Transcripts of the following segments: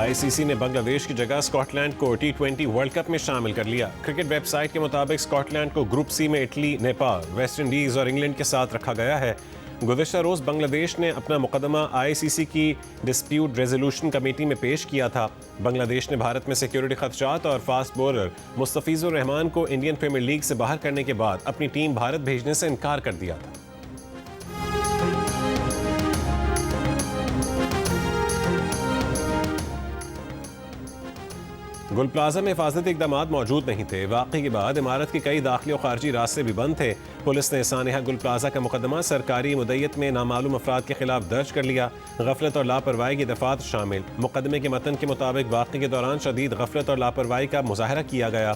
ICC ने बांग्लादेश की जगह स्कॉटलैंड को T20 वर्ल्ड कप में शामिल कर लिया। क्रिकेट वेबसाइट के मुताबिक स्कॉटलैंड को ग्रुप सी में इटली, नेपाल, वेस्ट इंडीज और इंग्लैंड के साथ रखा गया है। गुज़िश्ता रोज़ बांग्लादेश ने अपना मुकदमा आईसीसी की डिस्प्यूट रेजोल्यूशन कमेटी में पेश किया था। बांग्लादेश ने भारत में सिक्योरिटी खदशात और फास्ट बॉलर मुस्तफिजुर रहमान को इंडियन प्रीमियर लीग से बाहर करने के बाद अपनी टीम भारत भेजने से इनकार कर दिया था। गुल प्लाजा में हिफाजती इकदाम मौजूद नहीं थे। वाक़े के बाद इमारत के कई दाखिली और खारजी रास्ते भी बंद थे। पुलिस ने सानिहा गुल प्लाजा का मुकदमा सरकारी मुद्दत में नामालूम अफराद के खिलाफ दर्ज कर लिया। गफलत और लापरवाही की दफात शामिल। मुकदमे के मतन के मुताबिक वाक़े के दौरान शदीद गफलत और लापरवाही का मुजाहरा किया गया।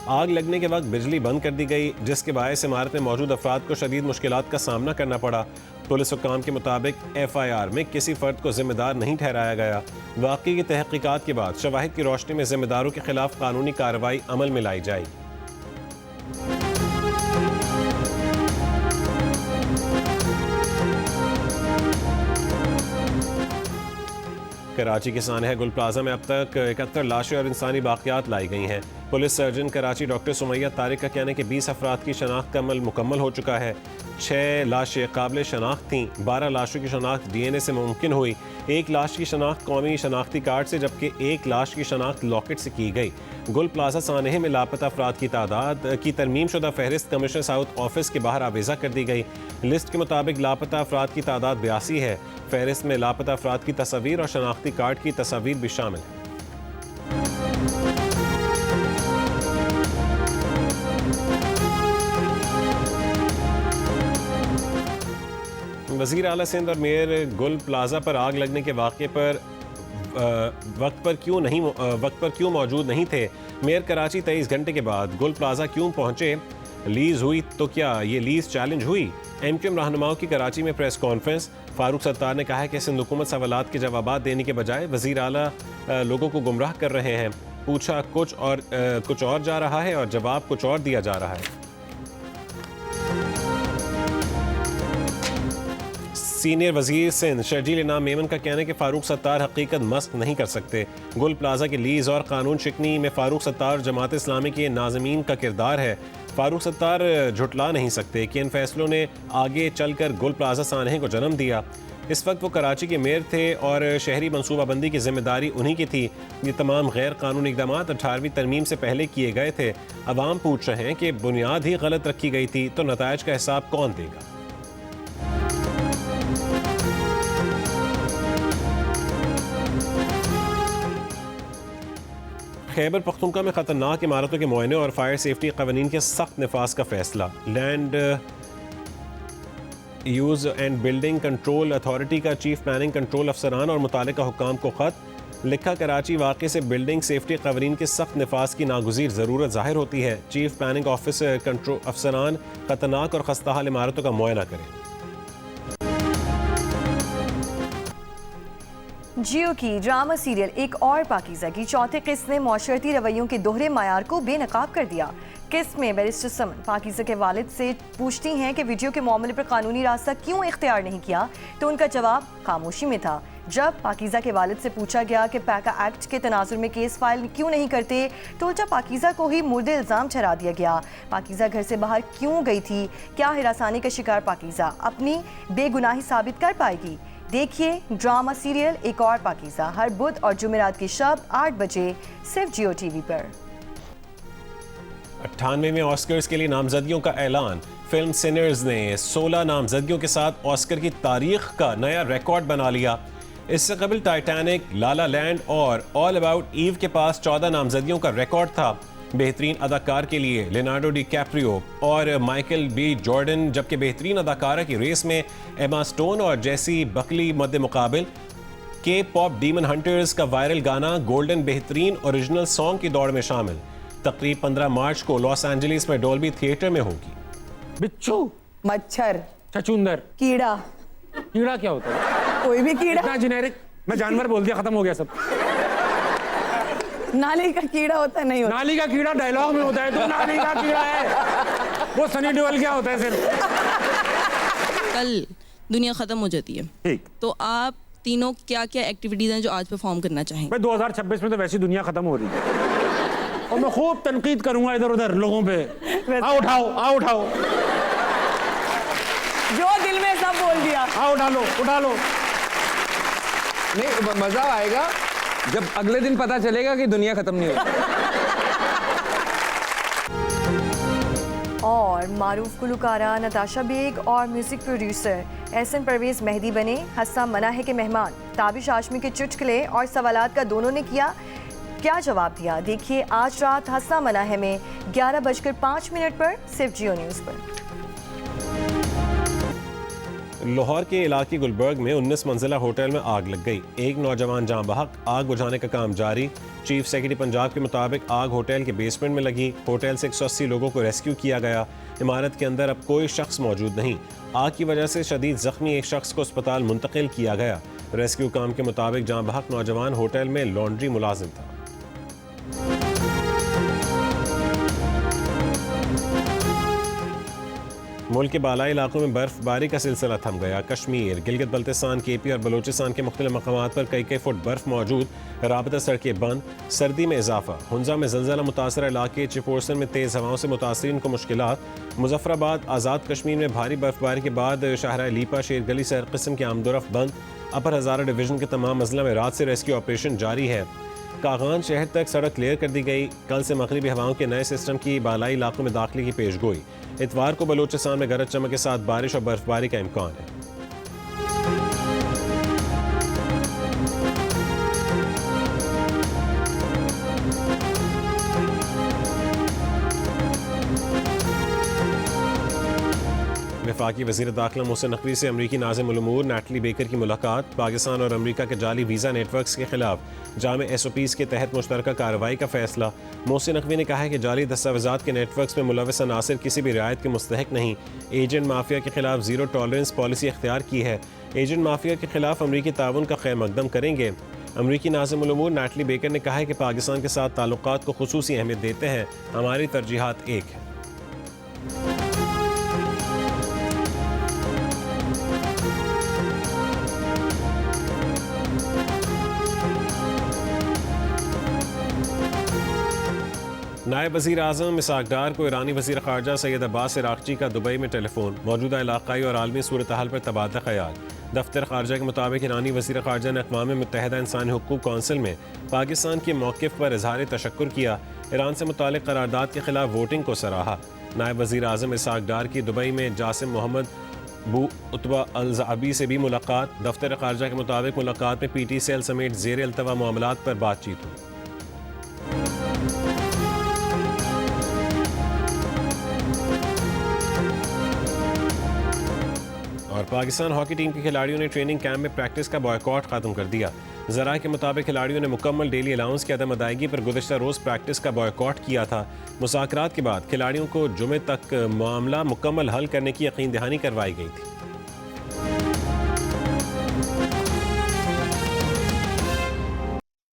आग लगने के वक्त बिजली बंद कर दी गई, जिसके बायस इमारत में मौजूद अफराद को शदीद मुश्किलात का सामना करना पड़ा। पुलिस हुक्काम के मुताबिक FIR में किसी फर्द को जिम्मेदार नहीं ठहराया गया। वाक़ई की तहक़ीक़ात के बाद शवाहिद की रोशनी में जिम्मेदारों के खिलाफ कानूनी कार्रवाई अमल में लाई जाएगी। कराची के सानिहा गुल प्लाजा में अब तक 71 लाशें और इंसानी बाक़ियात लाई गई हैं। Police surgeon Karachi doctor Sumaiya Tariq का कहना है कि 20 अफराद की शनाख्त का अमल मुकम्मल हो चुका है। 6 लाशें काबिल शनाख्त थीं। 12 लाशों की शनाख्त DNA से मुमकिन हुई। 1 लाश की शनाख्त कौमी शनाख्ती कार्ड से, जबकि 1 लाश की शनाख्त लॉकेट से की गई। गुल प्लाजा सानिहा में लापता अफराद की तादाद की तरमीम शुदा फहरिस्त कमिश्नर साउथ ऑफिस के बाहर आवेज़ा कर दी गई। लिस्ट के मुताबिक लापता अफराद की तादाद 82 है। फहरिस्त में लापता अफराद की तस्वीर और शनाख्ती कार्ड की तस्वीर भी शामिल है। वज़ीर आला सिंध और मेयर गुल प्लाजा पर आग लगने के वाक़े पर वक्त पर क्यों मौजूद नहीं थे? मेयर कराची 23 घंटे के बाद गुल प्लाजा क्यों पहुंचे? लीज हुई तो क्या ये लीज चैलेंज हुई? MQM रहनुमाओं की कराची में प्रेस कॉन्फ्रेंस। फारूक सत्तार ने कहा है कि सिंध हुकूमत सवालात के जवाब देने के बजाय वज़ीर आला लोगों को गुमराह कर रहे हैं। पूछा कुछ और जा रहा है और जवाब कुछ और दिया जा रहा है। सीनियर वजीर सिंध शर्जील इनाम मेमन का कहना है कि फारूक सत्तार हकीकत मस्क नहीं कर सकते। गुल प्लाजा की लीज और कानून शिकनी में फारूक सत्तार जमात इस्लामी के नाज़मीन का किरदार है। फारूक सत्तार झुटला नहीं सकते कि इन फैसलों ने आगे चलकर गुल प्लाजा सानहे को जन्म दिया। इस वक्त वो कराची के मेयर थे और शहरी मनसूबाबंदी की जिम्मेदारी उन्हीं की थी। ये तमाम गैर कानूनी इक़दाम 18वीं तरमीम से पहले किए गए थे। अवाम पूछ रहे हैं कि बुनियाद ही गलत रखी गई थी तो नतायज का हिसाब कौन देगा? खैबर पख्तूनख्वा में खतरनाक इमारतों के मुआयने और फायर सेफ्टी कवानीन के सख्त नफाज का फैसला। Land use and building control authority का चीफ प्लानिंग कंट्रोल अफसरान और मुतालिका हुक्काम को खत लिखा। कराची वाक़े से बिल्डिंग सेफ्टी कवानीन के सख्त नफाज की नागुज़ीर ज़रूरत ज़ाहिर होती है। चीफ प्लानिंग ऑफिस कंट्रोल अफसरान खतरनाक और खस्ताहाल इमारतों का मुआयना करें। जियो की ड्रामा सीरियल एक और पाकीज़ा की चौथी किस्त ने माशरती रवैयों के दोहरे मायार को बेनकाब कर दिया। किस्त में बैरिस्टर समन पाकीज़ा के वालिद से पूछती हैं कि वीडियो के मामले पर कानूनी रास्ता क्यों इख्तियार नहीं किया, तो उनका जवाब खामोशी में था। जब पाकीज़ा के वालिद से पूछा गया कि पैका एक्ट के तनाजुर में केस फाइल क्यों नहीं करते, तो उल्टा पाकीज़ा को ही मुर्दे इल्ज़ाम ठहरा दिया गया। पाकीज़ा घर से बाहर क्यों गई थी? क्या हिरासानी का शिकार पाकीज़ा अपनी बेगुनाही साबित कर पाएगी? देखिए ड्रामा सीरियल एक और पाकीज़ा हर बुध और जुमेरात की शब 8 बजे सिर्फ जियो TV पर। 98वें ऑस्कर्स के लिए नामजदगियों का ऐलान। फिल्म सिनर्स ने 16 नामजदगियों के साथ ऑस्कर की तारीख का नया रिकॉर्ड बना लिया। इससे कबल टाइटैनिक, ला ला लैंड और ऑल अबाउट ईव के पास 14 नामजदगियों का रिकॉर्ड था। बेहतरीन अदाकार के लिए लियोनार्डो डिकैप्रियो और माइकल बी जॉर्डन, जबकि बेहतरीन अदाकारा की रेस में एमा स्टोन और जेसी बकली मद्दे मुकाबिल। के पॉप डीमन हंटर्स का वायरल गाना गोल्डन बेहतरीन ओरिजिनल सॉन्ग की दौड़ में शामिल। तकरीब 15 मार्च को लॉस एंजलिस में डोल्बी थिएटर में होगी। बिच्छू, मच्छर, चचुंदर, कीड़ा। कीड़ा क्या होता है? कोई भी कीड़ा। इतना जेनेरिक, मैं जानवर बोल दिया, खत्म हो गया सब। नाली का कीड़ा होता नहीं होता? नाली का कीड़ा डायलॉग में होता है, तो नाली का कीड़ा है। वो सनी देओल क्या होता है सिर्फ? कल दुनिया खत्म हो जाती है, ठीक, तो आप तीनों क्या क्या एक्टिविटीज़ हैं जो आज परफॉर्म करना चाहेंगे? भाई 2026 में तो वैसी दुनिया खत्म हो रही है और मैं खूब तनकीद करूंगा इधर उधर लोगों पे। आओ उठाओ जो दिल में सब बोल दिया। आओ उठा लो। नहीं, मजा आएगा जब अगले दिन पता चलेगा कि दुनिया खत्म नहीं होती। और मारूफ गुलकारा नताशा बेग और म्यूजिक प्रोड्यूसर एहसन परवेज मेहदी बने हस्सा मनाहे के मेहमान। ताबिश हाशमी के चुटकुले और सवालात का दोनों ने क्या जवाब दिया, देखिए आज रात हस्सा मनाहे में 11:05 पर सिर्फ जियो न्यूज़ पर। लाहौर के इलाके गुलबर्ग में 19 मंजिला होटल में आग लग गई। एक नौजवान जाँ बहक, आग बुझाने का काम जारी। चीफ सेक्रेटरी पंजाब के मुताबिक आग होटल के बेसमेंट में लगी। होटल से 180 लोगों को रेस्क्यू किया गया। इमारत के अंदर अब कोई शख्स मौजूद नहीं। आग की वजह से शदीद जख्मी एक शख्स को अस्पताल मुंतकिल किया गया। रेस्क्यू काम के मुताबिक जाँ बहक नौजवान होटल में लॉन्ड्री मुलाजिम था। मुल्क के बालाई इलाकों में बर्फबारी का सिलसिला थम गया। कश्मीर, गिलगित बल्तिस्तान, केपी और बलूचिस्तान के मुख्तलिफ मकामात पर कई फुट बर्फ मौजूद। राबता सड़कें बंद। सर्दी में इजाफा। हुंजा में ज़लज़ला मुतासर इलाके, चिपोरसन में तेज़ हवाओं से मुतासरीन को मुश्किलात। मुजफ्फराबाद, आज़ाद कश्मीर में भारी बर्फबारी के बाद शाहराह लीपा, शेर गली से हर किस्म की आमदोरफ्त बंद। अपर हज़ारा डिवीज़न के तमाम अजला में रात से रेस्क्यू ऑपरेशन जारी है। कागान शहर तक सड़क क्लियर कर दी गई। कल से मगरिबी हवाओं के नए सिस्टम की बालाई इलाकों में दाखिले की पेशगोई। इतवार को बलूचिस्तान में गरज चमक के साथ बारिश और बर्फबारी का इम्कान है। वफाकी वज़ीर दाखिला मोहसिन नकवी से अमरीकी नाज़िम उल उमूर नैटली बेकर की मुलाकात। पाकिस्तान और अमरीका के जाली वीज़ा नेटवर्क्स के खिलाफ जामे SOPs के तहत मुश्तरका कार्रवाई का फैसला। मोहसिन नकवी ने कहा है कि जाली दस्तावेज़ात के नेटवर्क्स में मुलव्वस अनासिर किसी भी रियायत के मुस्तहिक नहीं। एजेंट माफिया के खिलाफ ज़ीरो टॉलरेंस पॉलिसी इख्तियार की है। एजेंट माफिया के खिलाफ अमरीकी ताउन का खैर मकदम करेंगे। अमरीकी नाज़िम उल उमूर नैटली बेकर ने कहा है कि पाकिस्तान के साथ ताल्लुकात को खुसूसी अहमियत देते हैं। हमारी तरजीहात एक है। नायब वज़ीर आज़म इसहाक़ डार को ईरानी वज़ीर ख़ारजा सैयद अब्बास इराक़ची का दुबई में टेलीफोन। मौजूदा इलाक़ाई और आलमी सूरत हाल पर तबादला ख़याल। दफ्तर ख़ारजा के मुताबिक ईरानी वज़ीर ख़ारजा ने अक़वाम मुत्तहिदा इंसानी हुकूक़ कौंसिल में पाकिस्तान के मौक़िफ़ पर इज़हार तशक्कुर किया। ईरान से मुताल्लिक़ करारदाद के खिलाफ वोटिंग को सराहा। नायब वज़ीर आज़म इसहाक़ डार की दुबई में जासिम मोहम्मद बू उत्बा अल ज़ाबी से भी मुलाकात। दफ्तर ख़ारजा के मुताबिक मुलाकात में PT सेल समेत ज़ेर अल्तवा मामलात पर बातचीत हुई। और पाकिस्तान हॉकी टीम के खिलाड़ियों ने ट्रेनिंग कैंप में प्रैक्टिस का बॉयकॉट खत्म कर दिया। ज़राए के मुताबिक खिलाड़ियों ने मुकम्मल डेली अलाउंस की अदम अदायगी पर गुज़श्ता रोज़ प्रैक्टिस का बॉयकॉट किया था। मुज़ाकरात के बाद खिलाड़ियों को जुमे तक मामला मुकम्मल हल करने की यकीन दहानी करवाई गई थी।